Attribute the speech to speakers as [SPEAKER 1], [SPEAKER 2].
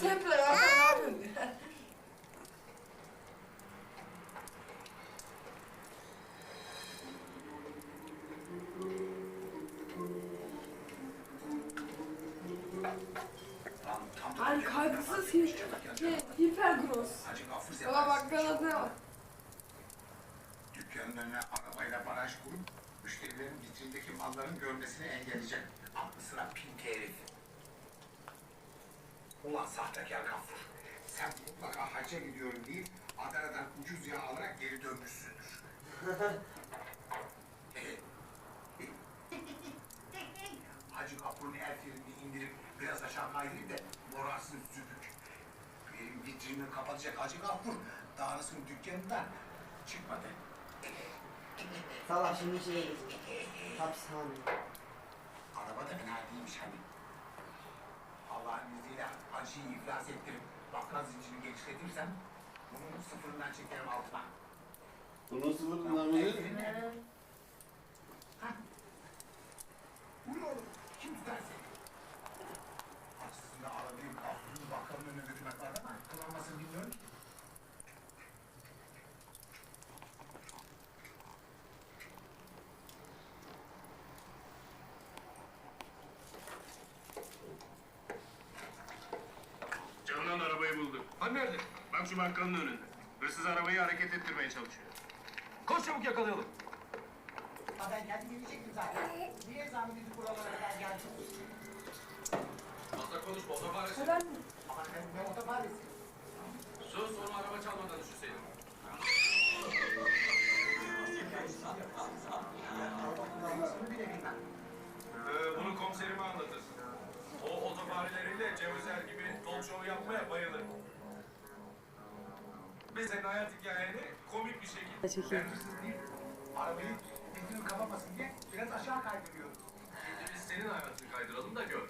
[SPEAKER 1] teple ya. Ne yapıyorsun? Hayır kaygısız hipergross. Baba bak Galata'ya bak.
[SPEAKER 2] Dükkanın önüne arabayla baraj kurup müşterilerin vitrindeki malların görmesini engelleyecek. Aklı sıra pinti herif. Ulan sahtekar Gafur. Sen mutlaka hacca gidiyorum deyip Adana'dan ucuz yağ alarak geri dönmüşsündür. Hacı Gafur'un el frenini indirip biraz aşağı kaydırayım da morarsın zübük. Benim vitrinimi kapatacak Hacı Gafur Dağrısın dükkanından çıkmadı.
[SPEAKER 3] Salak şimdi hapishane.
[SPEAKER 2] Araba da fena değilmiş hani. Allah'ın izniyle Hacı'yı iflas ettirip bakkal zincirini genişletirsem bunun sıfırından çekerim altıma.
[SPEAKER 4] Bunun sıfırından mı?
[SPEAKER 2] Buyur oğlum, kim tutar seni? Aslında arabayı Gafur'un bakkalın önüne götürmek var ama kullanmasını bilmiyorum ki.
[SPEAKER 5] Canan arabayı buldu. Hani nerede? Bak şu bankanın önünde. Hırsız arabayı hareket ettirmeye çalışıyor. Koş çabuk yakalayalım.
[SPEAKER 2] Ha ben kendim gelecektim zaten. Niye zahmet edip buralara kadar geldin?
[SPEAKER 5] Fazla konuşma, otoparesi.
[SPEAKER 1] Neden?
[SPEAKER 2] Ama ben otoparisi.
[SPEAKER 5] Sus, onu araba çalmadan düşürseydin.
[SPEAKER 2] Almasını bile bilmem.
[SPEAKER 5] Bunu komiserime anlatırsın. O otofarileriyle Cevizer gibi talk show yapmaya bayılır. Ve senin hayat hikayeni komik bir şekilde.
[SPEAKER 2] Ben hırsız değilim. Arabayı vitrini kapamasın diye biraz aşağı kaydırıyorum.
[SPEAKER 5] Şimdi biz senin hayatını kaydıralım da gör.